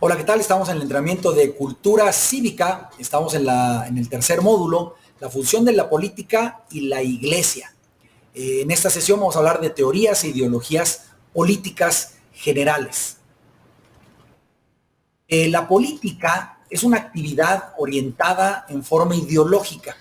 Hola, ¿qué tal? Estamos en el entrenamiento de cultura cívica. Estamos en el tercer módulo, la función de la política y la iglesia. En esta sesión vamos a hablar de teorías e ideologías políticas generales. La política es una actividad orientada en forma ideológica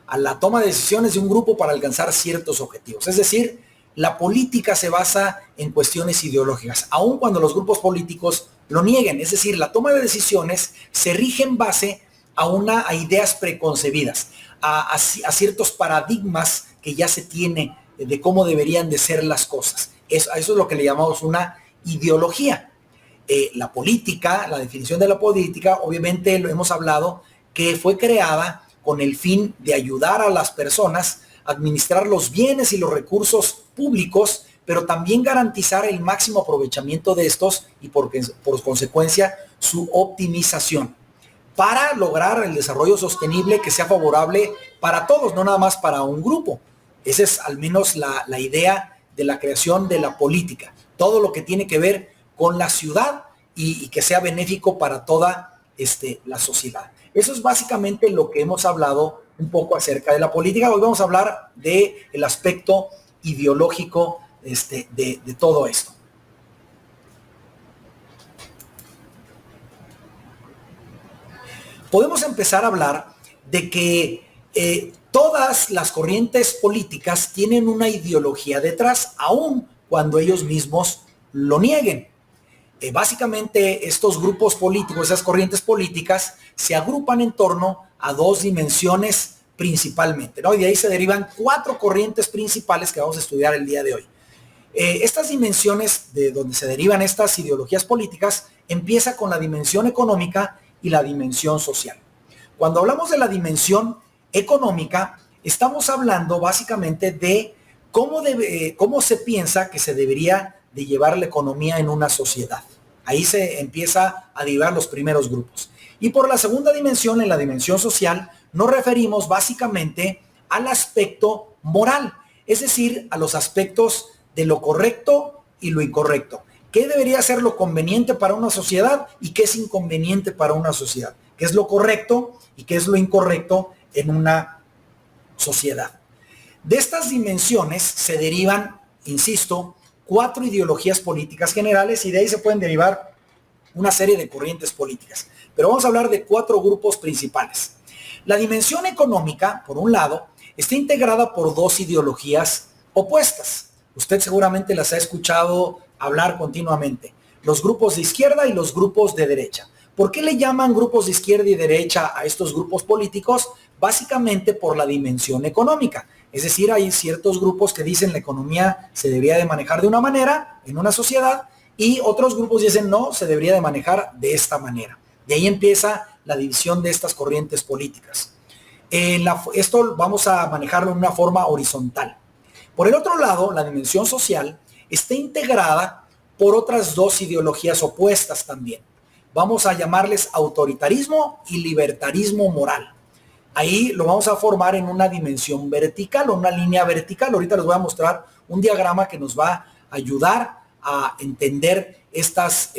a la toma de decisiones de un grupo para alcanzar ciertos objetivos. Es decir, la política se basa en cuestiones ideológicas, aun cuando los grupos políticos lo nieguen. Es decir, la toma de decisiones se rige en base a ideas preconcebidas, a ciertos paradigmas que ya se tiene de cómo deberían de ser las cosas. Eso es lo que le llamamos una ideología. La política, la definición de la política, obviamente lo hemos hablado, que fue creada con el fin de ayudar a las personas a administrar los bienes y los recursos públicos, pero también garantizar el máximo aprovechamiento de estos y por consecuencia su optimización para lograr el desarrollo sostenible que sea favorable para todos, no nada más para un grupo. Esa es al menos la idea de la creación de la política. Todo lo que tiene que ver con la ciudad y que sea benéfico para toda la sociedad. Eso es básicamente lo que hemos hablado un poco acerca de la política. Hoy vamos a hablar del aspecto ideológico de todo esto. Podemos empezar a hablar de que todas las corrientes políticas tienen una ideología detrás, aun cuando ellos mismos lo nieguen. Básicamente estos grupos políticos, esas corrientes políticas, se agrupan en torno a dos dimensiones principalmente, ¿no? Y de ahí se derivan 4 corrientes principales que vamos a estudiar el día de hoy. Estas dimensiones de donde se derivan estas ideologías políticas empieza con la dimensión económica y la dimensión social. Cuando hablamos de la dimensión económica, estamos hablando básicamente de cómo se piensa que se debería de llevar la economía en una sociedad. Ahí se empieza a derivar los primeros grupos. Y por la segunda dimensión, en la dimensión social, nos referimos básicamente al aspecto moral, es decir, a los aspectos de lo correcto y lo incorrecto. ¿Qué debería ser lo conveniente para una sociedad y qué es inconveniente para una sociedad? ¿Qué es lo correcto y qué es lo incorrecto en una sociedad? De estas dimensiones se derivan, insisto, 4 ideologías políticas generales y de ahí se pueden derivar una serie de corrientes políticas. Pero vamos a hablar de 4 grupos principales. La dimensión económica, por un lado, está integrada por 2 ideologías opuestas. Usted seguramente las ha escuchado hablar continuamente. Los grupos de izquierda y los grupos de derecha. ¿Por qué le llaman grupos de izquierda y derecha a estos grupos políticos? Básicamente por la dimensión económica. Es decir, hay ciertos grupos que dicen la economía se debería de manejar de una manera en una sociedad y otros grupos dicen no, se debería de manejar de esta manera. De ahí empieza la división de estas corrientes políticas. Esto vamos a manejarlo en una forma horizontal. Por el otro lado, la dimensión social está integrada por otras 2 ideologías opuestas también. Vamos a llamarles autoritarismo y libertarismo moral. Ahí lo vamos a formar en una dimensión vertical o una línea vertical. Ahorita les voy a mostrar un diagrama que nos va a ayudar a entender estas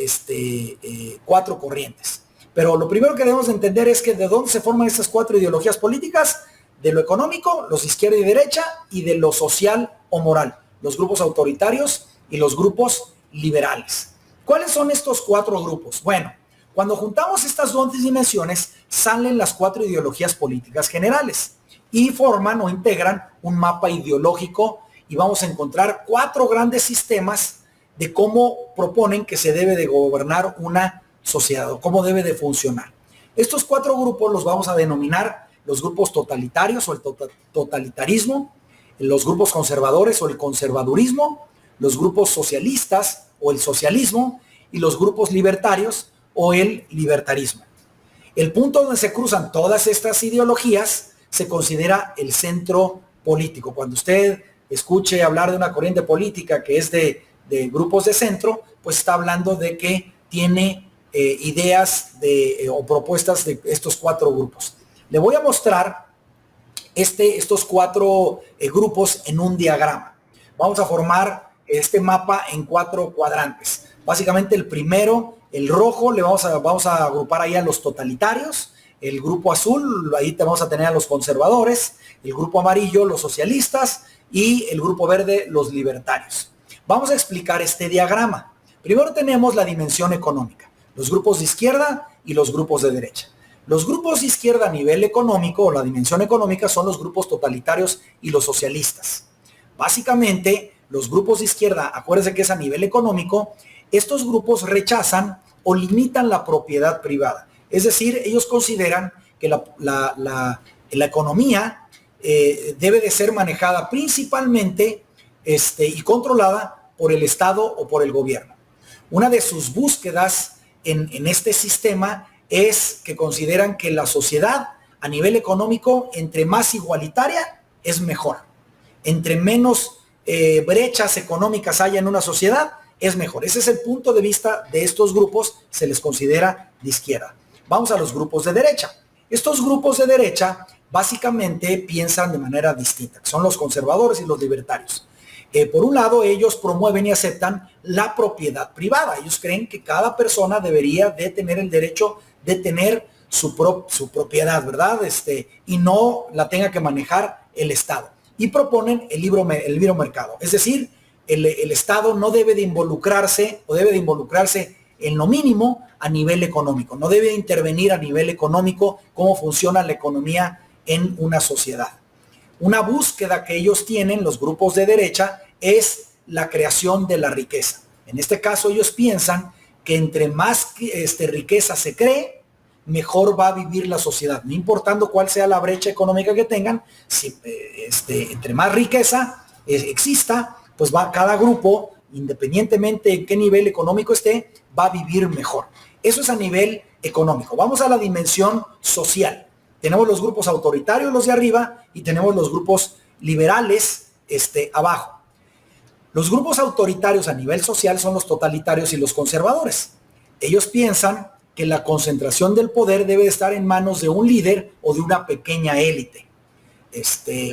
4 corrientes. Pero lo primero que debemos entender es que de dónde se forman estas 4 ideologías políticas: de lo económico, los de izquierda y derecha, y de lo social o moral, los grupos autoritarios y los grupos liberales. ¿Cuáles son estos 4 grupos? Bueno, cuando juntamos estas 2 dimensiones, salen las 4 ideologías políticas generales y forman o integran un mapa ideológico y vamos a encontrar 4 grandes sistemas de cómo proponen que se debe de gobernar una sociedad o cómo debe de funcionar. Estos 4 grupos los vamos a denominar los grupos totalitarios o el totalitarismo, los grupos conservadores o el conservadurismo, los grupos socialistas o el socialismo y los grupos libertarios o el libertarismo. El punto donde se cruzan todas estas ideologías se considera el centro político. Cuando usted escuche hablar de una corriente política que es de grupos de centro, pues está hablando de que tiene ideas o propuestas de estos 4 grupos. Le voy a mostrar estos 4 grupos en un diagrama. Vamos a formar este mapa en 4 cuadrantes. Básicamente el primero El rojo vamos a agrupar ahí a los totalitarios. El grupo azul, ahí te vamos a tener a los conservadores. El grupo amarillo, los socialistas. Y el grupo verde, los libertarios. Vamos a explicar este diagrama. Primero tenemos la dimensión económica. Los grupos de izquierda y los grupos de derecha. Los grupos de izquierda a nivel económico o la dimensión económica son los grupos totalitarios y los socialistas. Básicamente, los grupos de izquierda, acuérdense que es a nivel económico, estos grupos rechazan o limitan la propiedad privada. Es decir, ellos consideran que la economía debe de ser manejada principalmente y controlada por el Estado o por el gobierno. Una de sus búsquedas en este sistema es que consideran que la sociedad a nivel económico, entre más igualitaria, es mejor. Entre menos brechas económicas haya en una sociedad, es mejor. Ese es el punto de vista de estos grupos, se les considera de izquierda. Vamos a los grupos de derecha. Estos grupos de derecha básicamente piensan de manera distinta. Son los conservadores y los libertarios. Por un lado, ellos promueven y aceptan la propiedad privada. Ellos creen que cada persona debería de tener el derecho de tener su propiedad, ¿verdad? Y no la tenga que manejar el Estado. Y proponen el libre mercado. Es decir, el Estado no debe de involucrarse o debe de involucrarse en lo mínimo a nivel económico. No debe intervenir a nivel económico cómo funciona la economía en una sociedad. Una búsqueda que ellos tienen, los grupos de derecha, es la creación de la riqueza. En este caso, ellos piensan que entre más riqueza se cree, mejor va a vivir la sociedad. No importando cuál sea la brecha económica que tengan, si, entre más riqueza exista, pues cada grupo, independientemente en qué nivel económico esté, va a vivir mejor. Eso es a nivel económico. Vamos a la dimensión social. Tenemos los grupos autoritarios, los de arriba, y tenemos los grupos liberales, abajo. Los grupos autoritarios a nivel social son los totalitarios y los conservadores. Ellos piensan que la concentración del poder debe estar en manos de un líder o de una pequeña élite.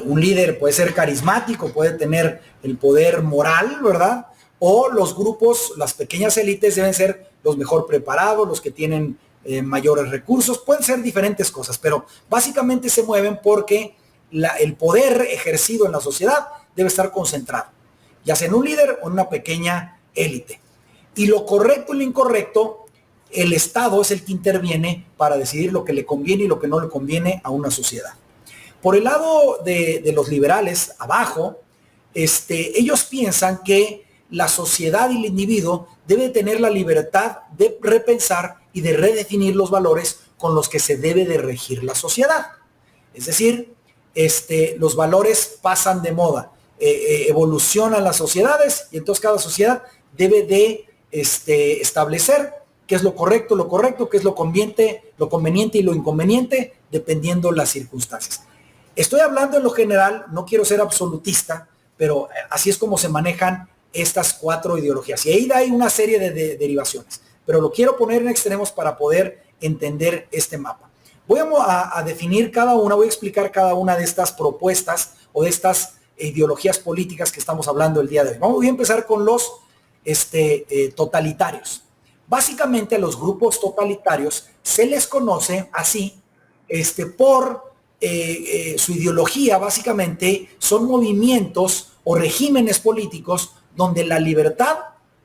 Un líder puede ser carismático, puede tener el poder moral, ¿verdad? O los grupos, las pequeñas élites deben ser los mejor preparados, los que tienen mayores recursos, pueden ser diferentes cosas, pero básicamente se mueven porque el poder ejercido en la sociedad debe estar concentrado, ya sea en un líder o en una pequeña élite. Y lo correcto y lo incorrecto, el Estado es el que interviene para decidir lo que le conviene y lo que no le conviene a una sociedad. Por el lado de los liberales, abajo, ellos piensan que la sociedad y el individuo debe tener la libertad de repensar y de redefinir los valores con los que se debe de regir la sociedad. Es decir, los valores pasan de moda, evolucionan las sociedades y entonces cada sociedad debe de establecer qué es lo correcto, qué es lo conveniente y lo inconveniente, dependiendo las circunstancias. Estoy hablando en lo general, no quiero ser absolutista, pero así es como se manejan estas cuatro ideologías. Y ahí hay una serie de derivaciones, pero lo quiero poner en extremos para poder entender este mapa. Voy a definir cada una, voy a explicar cada una de estas propuestas o de estas ideologías políticas que estamos hablando el día de hoy. Voy a empezar con los totalitarios. Básicamente a los grupos totalitarios se les conoce así por su ideología. Básicamente son movimientos o regímenes políticos donde la libertad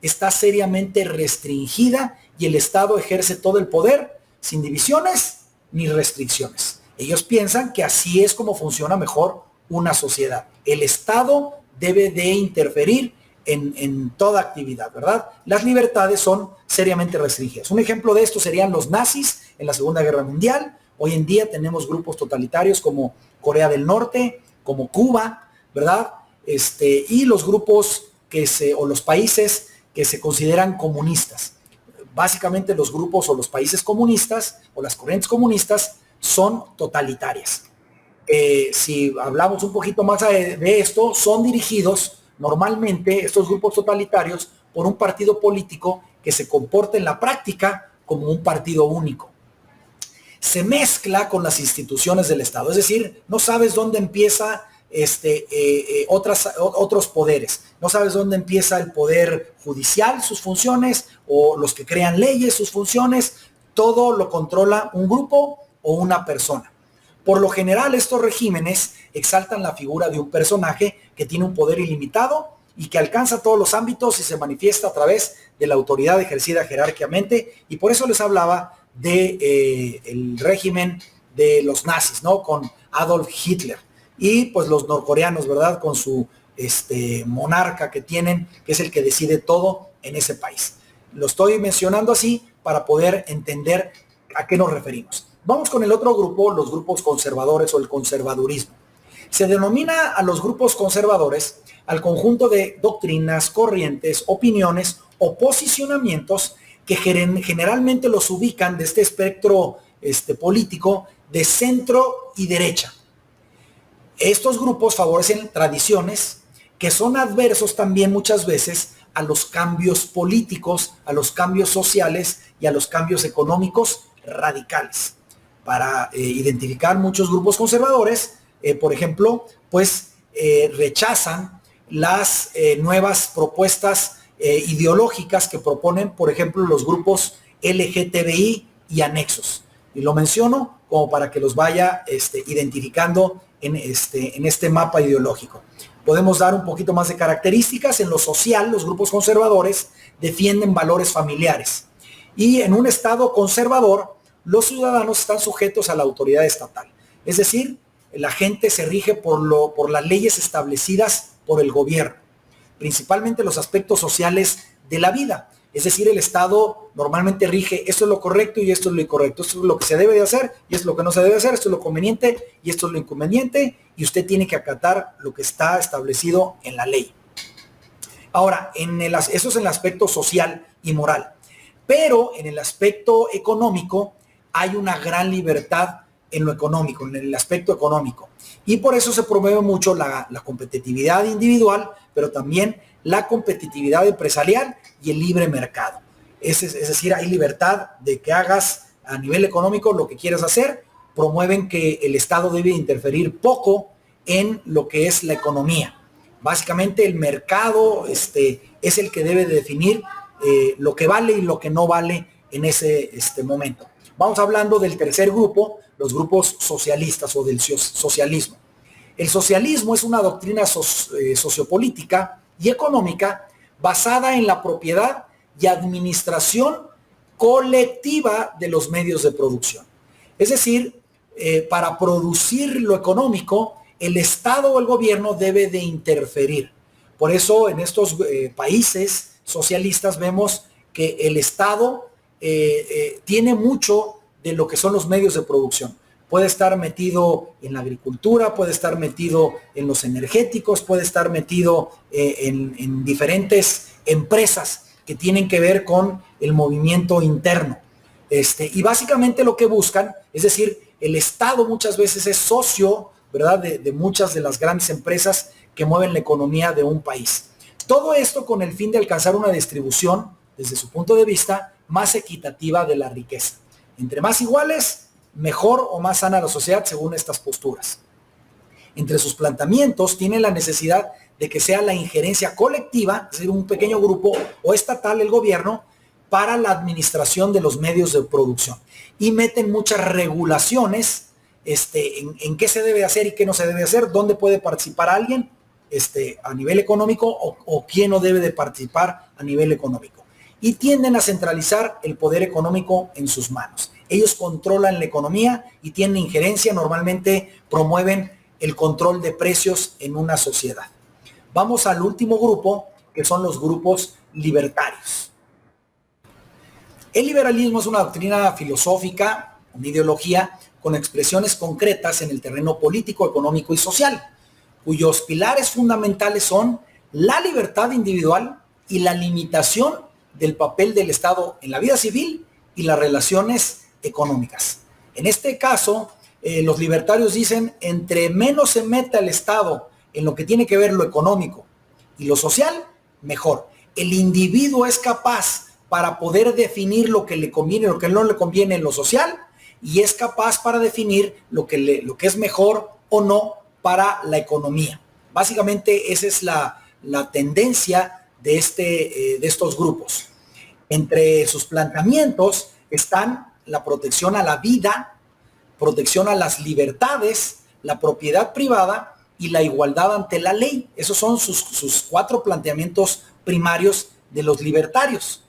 está seriamente restringida y el Estado ejerce todo el poder sin divisiones ni restricciones. Ellos piensan que así es como funciona mejor una sociedad. El Estado debe de interferir en toda actividad, ¿verdad? Las libertades son seriamente restringidas. Un ejemplo de esto serían los nazis en la Segunda Guerra Mundial. Hoy en día tenemos grupos totalitarios como Corea del Norte, como Cuba, ¿verdad? Y los grupos o los países que se consideran comunistas. Básicamente los grupos o los países comunistas o las corrientes comunistas son totalitarias. Si hablamos un poquito más de esto, son dirigidos normalmente estos grupos totalitarios por un partido político que se comporta en la práctica como un partido único. Se mezcla con las instituciones del Estado, es decir, no sabes dónde empieza otros poderes. No sabes dónde empieza el poder judicial, sus funciones, o los que crean leyes, sus funciones, todo lo controla un grupo o una persona. Por lo general, estos regímenes exaltan la figura de un personaje que tiene un poder ilimitado y que alcanza todos los ámbitos y se manifiesta a través de la autoridad ejercida jerárquicamente, y por eso les hablaba de el régimen de los nazis, ¿no? Con Adolf Hitler, y pues los norcoreanos, ¿verdad? Con su monarca que tienen, que es el que decide todo en ese país. Lo estoy mencionando así para poder entender a qué nos referimos. Vamos con el otro grupo, los grupos conservadores o el conservadurismo. Se denomina a los grupos conservadores al conjunto de doctrinas, corrientes, opiniones o posicionamientos que generalmente los ubican de este espectro político de centro y derecha. Estos grupos favorecen tradiciones que son adversos también muchas veces a los cambios políticos, a los cambios sociales y a los cambios económicos radicales. Para identificar muchos grupos conservadores, por ejemplo, pues rechazan las nuevas propuestas ideológicas que proponen, por ejemplo, los grupos LGTBI y anexos. Y lo menciono como para que los vaya identificando en este mapa ideológico. Podemos dar un poquito más de características. En lo social, los grupos conservadores defienden valores familiares. Y en un estado conservador, los ciudadanos están sujetos a la autoridad estatal. Es decir, la gente se rige por las leyes establecidas por el gobierno, principalmente los aspectos sociales de la vida. Es decir, el Estado normalmente rige, esto es lo correcto y esto es lo incorrecto, esto es lo que se debe de hacer y esto es lo que no se debe hacer, esto es lo conveniente y esto es lo inconveniente, y usted tiene que acatar lo que está establecido en la ley. Ahora, eso es en el aspecto social y moral, pero en el aspecto económico hay una gran libertad en lo económico, en el aspecto económico, y por eso se promueve mucho la competitividad individual, pero también la competitividad empresarial y el libre mercado. Es decir, hay libertad de que hagas a nivel económico lo que quieras hacer. Promueven que el Estado debe interferir poco en lo que es la economía. Básicamente el mercado es el que debe de definir lo que vale y lo que no vale en ese momento. Vamos hablando del tercer grupo, los grupos socialistas o del socialismo. El socialismo es una doctrina sociopolítica y económica basada en la propiedad y administración colectiva de los medios de producción. Es decir, para producir lo económico, el Estado o el gobierno debe de interferir. Por eso en estos países socialistas vemos que el Estado tiene mucho de lo que son los medios de producción. Puede estar metido en la agricultura, puede estar metido en los energéticos, puede estar metido en diferentes empresas que tienen que ver con el movimiento interno. Y básicamente lo que buscan, es decir, el Estado muchas veces es socio, ¿verdad?, de muchas de las grandes empresas que mueven la economía de un país. Todo esto con el fin de alcanzar una distribución, desde su punto de vista, más equitativa de la riqueza. Entre más iguales, mejor o más sana la sociedad según estas posturas. Entre sus planteamientos tiene la necesidad de que sea la injerencia colectiva, es decir, un pequeño grupo o estatal, el gobierno, para la administración de los medios de producción. Y meten muchas regulaciones en qué se debe hacer y qué no se debe hacer, dónde puede participar alguien a nivel económico o quién no debe de participar a nivel económico. Y tienden a centralizar el poder económico en sus manos. Ellos controlan la economía y tienen injerencia, normalmente promueven el control de precios en una sociedad. Vamos al último grupo, que son los grupos libertarios. El liberalismo es una doctrina filosófica, una ideología con expresiones concretas en el terreno político, económico y social, cuyos pilares fundamentales son la libertad individual y la limitación del papel del Estado en la vida civil y las relaciones económicas. En este caso, los libertarios dicen, entre menos se meta el Estado en lo que tiene que ver lo económico y lo social, mejor. El individuo es capaz para poder definir lo que le conviene, lo que no le conviene en lo social, y es capaz para definir lo que es mejor o no para la economía. Básicamente esa es la tendencia de estos grupos. Entre sus planteamientos están la protección a la vida, protección a las libertades, la propiedad privada y la igualdad ante la ley. Esos son sus 4 planteamientos primarios de los libertarios.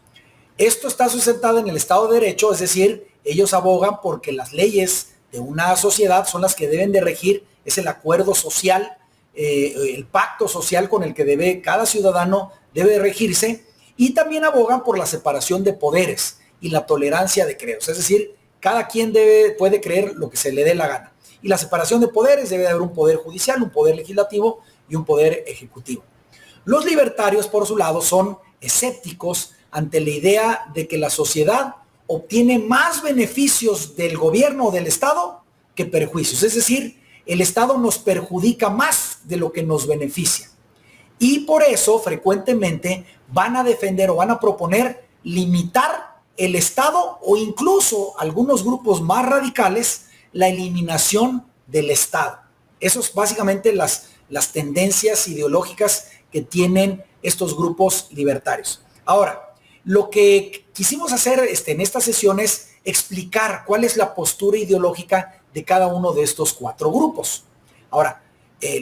Esto está sustentado en el Estado de Derecho, es decir, ellos abogan porque las leyes de una sociedad son las que deben de regir, es el acuerdo social, el pacto social con el que cada ciudadano debe regirse, y también abogan por la separación de poderes y la tolerancia de credos, es decir, cada quien puede creer lo que se le dé la gana. Y la separación de poderes, debe de haber un poder judicial, un poder legislativo y un poder ejecutivo. Los libertarios, por su lado, son escépticos ante la idea de que la sociedad obtiene más beneficios del gobierno o del Estado que perjuicios. Es decir, el Estado nos perjudica más de lo que nos beneficia. Y por eso, frecuentemente, van a defender o van a proponer limitar el Estado, o incluso algunos grupos más radicales, la eliminación del Estado. Eso es básicamente las tendencias ideológicas que tienen estos grupos libertarios. Ahora, lo que quisimos hacer en esta sesión es explicar cuál es la postura ideológica de cada uno de estos 4 grupos. Ahora,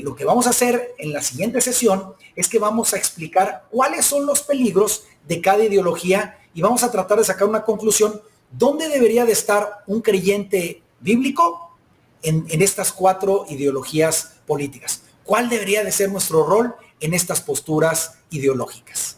lo que vamos a hacer en la siguiente sesión es que vamos a explicar cuáles son los peligros de cada ideología y vamos a tratar de sacar una conclusión: ¿dónde debería de estar un creyente bíblico en estas 4 ideologías políticas? ¿Cuál debería de ser nuestro rol en estas posturas ideológicas?